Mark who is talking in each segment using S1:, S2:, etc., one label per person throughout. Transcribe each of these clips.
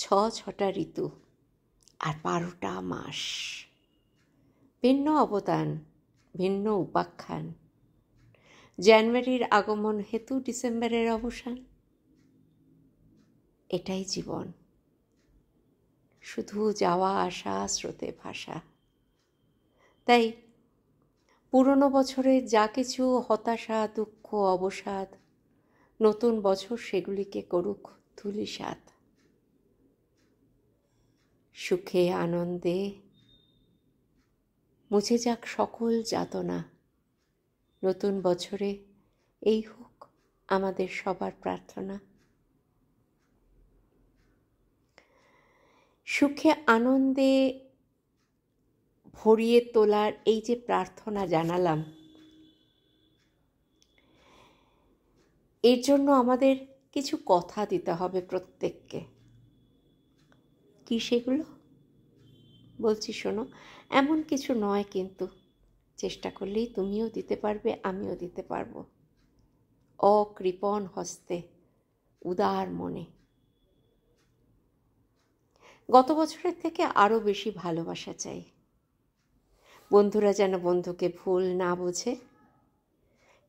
S1: ছটা ঋতু আর 12টা মাস, ভিন্ন অবদান, ভিন্ন উপাখ্যান। জানুয়ারির আগমন হেতু ডিসেম্বরের অবসান। এটাই জীবন, শুধু যাওয়া আসা, স্রোতে ভাসা। তাই পুরনো বছরে যা কিছু হতাশা, দুঃখ, অবসাদ, নতুন বছর সেগুলিকে করুক ধূলিসাৎ। সুখে আনন্দে মুছে যাক সকল যাতনা। নতুন বছরে এই হোক আমাদের সবার প্রার্থনা। সুখে আনন্দে ভরিয়ে তোলার এই যে প্রার্থনা জানালাম, এর জন্য আমাদের কিছু কথা দিতে হবে প্রত্যেককে। কি সেগুলো? বলছি শোনো, এমন কিছু নয়, কিন্তু চেষ্টা করলেই তুমিও দিতে পারবে, আমিও দিতে পারবো। অকৃপণ হস্তে, উদার মনে। গত বছরের থেকে আরও বেশি ভালোবাসা চাই। বন্ধুরা যেন বন্ধুকে ভুল না বোঝে,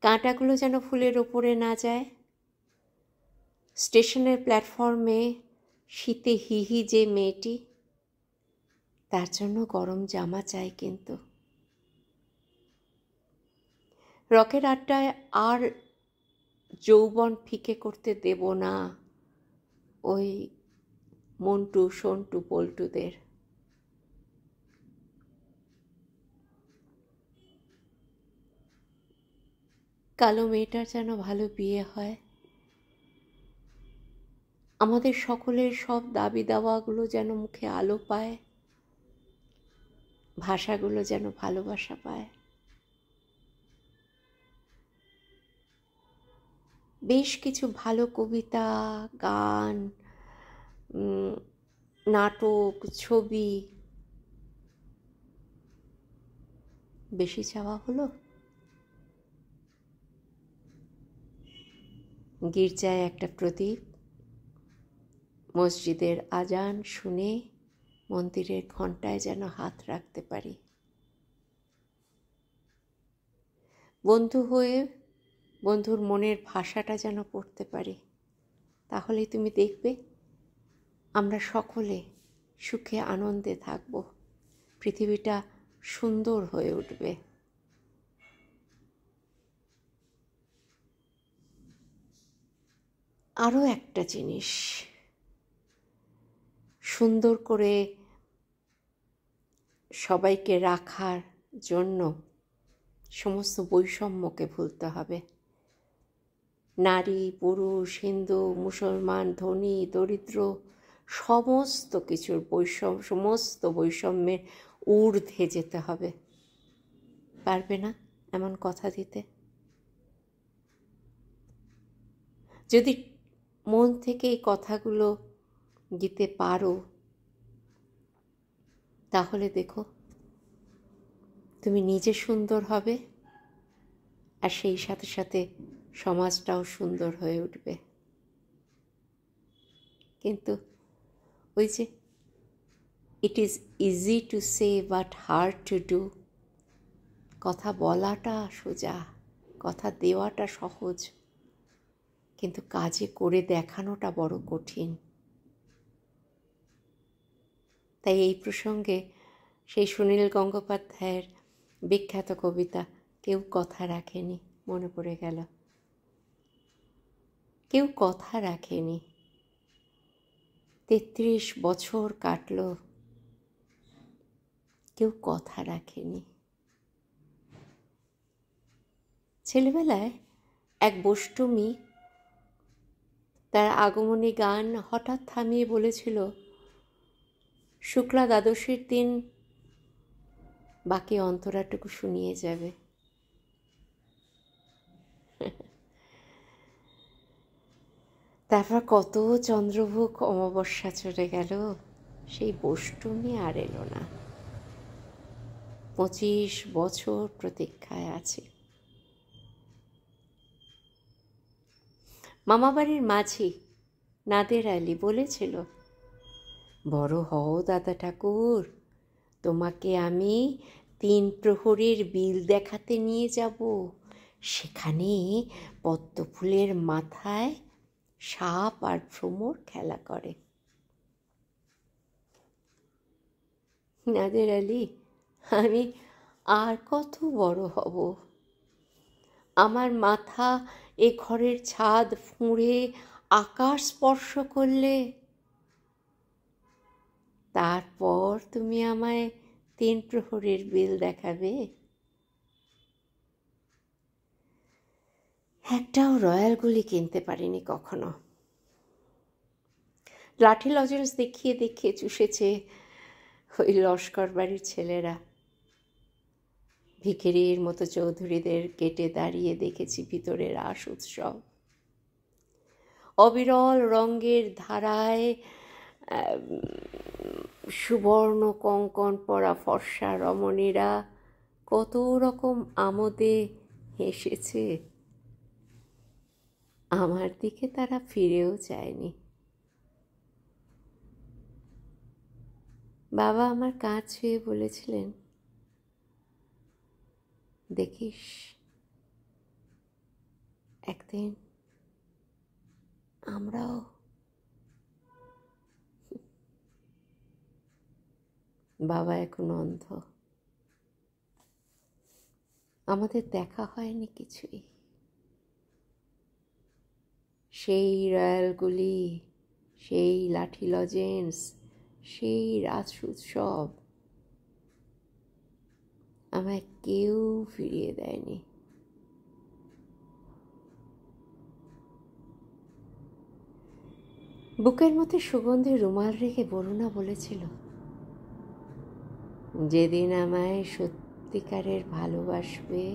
S1: কাঁটাগুলো যেন ফুলের ওপরে না যায়। স্টেশনের প্ল্যাটফর্মে শীতে হিহি যে মেয়েটি, তার জন্য গরম জামা চাই। কিন্তু রকের আড্ডায় আর যৌবন ফিকে করতে দেব না ওই মন্টু, সন্টু, পল্টুদের। কালো মেয়েটার যেন ভালো বিয়ে হয়। আমাদের সকলের সব দাবি দাওয়াগুলো যেন মুখে আলো পায়, ভাষাগুলো যেন ভালোবাসা পায়। বেশ কিছু ভালো কবিতা, গান, নাটক, ছবি। বেশি চাওয়া হলো? গির্জায় একটা প্রদীপ, মসজিদের আজান শুনে মন্দিরের ঘণ্টায় যেন হাত রাখতে পারি। বন্ধু হয়ে বন্ধুর মনের ভাষাটা যেন পড়তে পারি। তাহলেই তুমি দেখবে আমরা সকলে সুখে আনন্দে থাকব, পৃথিবীটা সুন্দর হয়ে উঠবে। আরও একটা জিনিস, সুন্দর করে সবাইকে রাখার জন্য সমস্ত বৈষম্যকে ভুলতে হবে। নারী, পুরুষ, হিন্দু, মুসলমান, ধনী, দরিদ্র, সমস্ত কিছুর সমস্ত বৈষম্যের ঊর্ধ্বে যেতে হবে। পারবে না এমন কথা দিতে? যদি মন থেকে এই কথাগুলো দিতে পারো, তাহলে দেখো তুমি নিজে সুন্দর হবে, আর সেই সাথে সাথে সমাজটাও সুন্দর হয়ে উঠবে। কিন্তু ওই যে it is easy to say but hard to do, কথা বলাটা সোজা, কথা দেওয়াটা সহজ, কিন্তু কাজে করে দেখানোটা বড় কঠিন। তাই এই প্রসঙ্গে সেই সুনীল গঙ্গোপাধ্যায়ের বিখ্যাত কবিতা কেউ কথা রাখেনি মনে পড়ে গেল। কেউ কথা রাখেনি, 33 বছর কাটল, কেউ কথা রাখেনি। ছেলেবেলায় এক বষ্টমী তার আগমনী গান হঠাৎ থামিয়ে বলেছিল, শুক্লা দ্বাদশীর দিন বাকি অন্তরাটুকু শুনিয়ে যাবে। তারপর কত চন্দ্রভোগ অমাবস্যা চলে গেল, সেই বষ্টমী আর এলো না। 25 বছর প্রতীক্ষায় আছে। মামাবাড়ির মাঝি নাদের আলী বলেছিল, বড় হও দাদা ঠাকুর, তোমাকে আমি 3 প্রহরের বিল দেখাতে নিয়ে যাব। সেখানে পদ্মফুলের মাথায় সাপ আর ভ্রমর খেলা করে। নাদের আলী, আমি আর কত বড় হব? আমার মাথা এ ঘরের ছাদ ফুঁড়ে আকাশ স্পর্শ করলে তারপর তুমি আমায় 3 প্রহরের বিল দেখাবে? একটাও রয়্যাল গুলি কিনতে পারিনি কখনো। লাঠি লজেন্স দেখিয়ে দেখিয়ে চুষেছে ওই লস্কর বাড়ির ছেলেরা। ভিখিরির মতো চৌধুরীদের গেটে দাঁড়িয়ে দেখেছি ভিতরের রাস উৎসব। অবিরল রঙের ধারায় সুবর্ণ কঙ্কণ পরা ফর্সা রমণীরা কত রকম আমোদে হেসেছে। আমার দিকে তারা ফিরেও চায়নি। বাবা আমার কাঁধ ছুঁয়ে বলেছিলেন, দেখিস একদিন আমরাও। বাবা এখন অন্ধ, আমাদের দেখা হয়নি কিছুই। সেই রয়্যালগুলি, সেই লাঠি লজেন্স, সেই রাস উৎসব আমায় কেউ ফিরিয়ে দেয়নি। বুকের মধ্যে সুগন্ধি রুমাল রেখে বরুণা বলেছিল, যেদিন আমায় সত্যিকারের ভালোবাসবে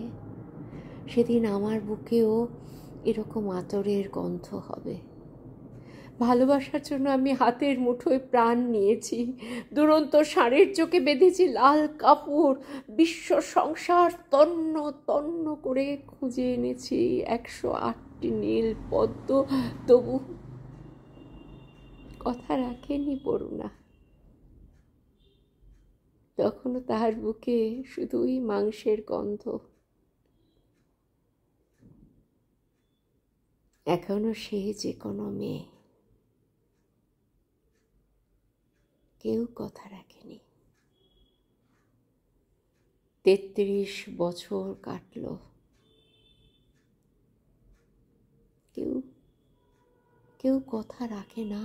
S1: সেদিন আমার বুকেও এরকম আতরের গন্ধ হবে। ভালোবাসার জন্য আমি হাতের মুঠোয় প্রাণ নিয়েছি, দুরন্ত ষাঁড়ের চোখে বেঁধেছি লাল কাপড়, বিশ্ব সংসার তন্ন তন্ন করে খুঁজে এনেছি 108টি নীল পদ্ম, তবু কথা রাখেনি বরুণা। তখনও তার বুকে শুধুই মাংসের গন্ধ। এখনো সে যে কোনো মেয়ে, কেউ কথা রাখেনি। 33 বছর কাটল, কেউ কথা রাখে না।